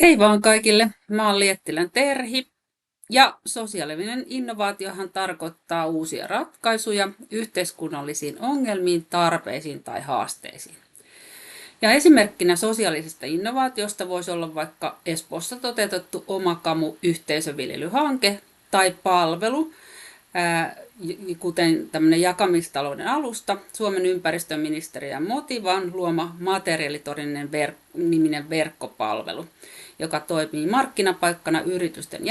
Hei vaan kaikille, mä oon Liettilän Terhi ja sosiaalinen innovaatiohan tarkoittaa uusia ratkaisuja yhteiskunnallisiin ongelmiin, tarpeisiin tai haasteisiin. Ja esimerkkinä sosiaalisesta innovaatiosta voisi olla vaikka Espoossa toteutettu Omakamu-yhteisöviljelyhanke tai palvelu, kuten tämmöinen jakamistalouden alusta, Suomen ympäristöministeriön Motivan luoma Materiaalitorinen niminen verkkopalvelu, joka toimii markkinapaikkana yritysten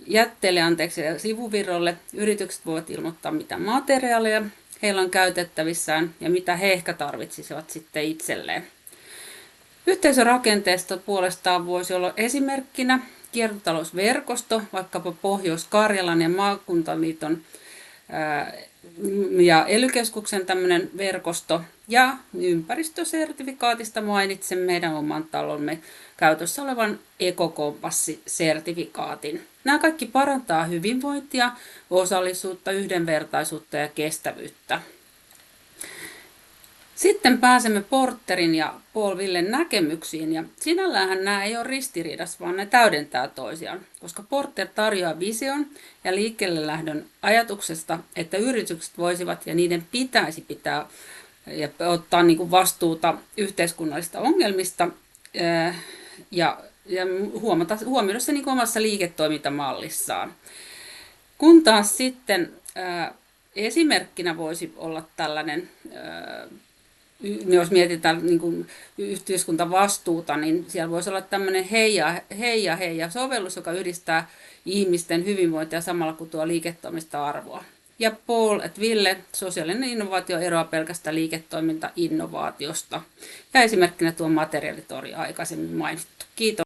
jätteille ja sivuvirroille. Yritykset voivat ilmoittaa, mitä materiaaleja heillä on käytettävissään ja mitä he ehkä tarvitsisivat sitten itselleen. Yhteisörakenteesta puolestaan voisi olla esimerkkinä kiertotalousverkosto, vaikkapa Pohjois-Karjalan ja maakuntaliiton ja ELY-keskuksen tämmöinen verkosto. Ja ympäristösertifikaatista mainitsen meidän oman talomme käytössä olevan ekokompassisertifikaatin. Nämä kaikki parantaa hyvinvointia, osallisuutta, yhdenvertaisuutta ja kestävyyttä. Sitten pääsemme Porterin ja Paul Villen näkemyksiin, ja sinälläänhän nämä ei ole ristiriidassa, vaan ne täydentää toisiaan, koska Porter tarjoaa vision ja liikkeelle lähdön ajatuksesta, että yritykset voisivat ja niiden pitäisi pitää ja ottaa niin kuin vastuuta yhteiskunnallisista ongelmista ja huomioida se niin kuin omassa liiketoimintamallissaan. Kun taas sitten esimerkkinä voisi olla tällainen, jos mietitään niin kuin yhteiskuntavastuuta, niin siellä voisi olla tämmöinen heija-sovellus, joka yhdistää ihmisten hyvinvointia samalla kun tuo liiketoimista arvoa. Ja Paul et Ville, sosiaalinen innovaatio eroaa pelkästään liiketoiminta-innovaatiosta. Ja esimerkkinä tuo materiaalitori aikaisemmin mainittu. Kiitos.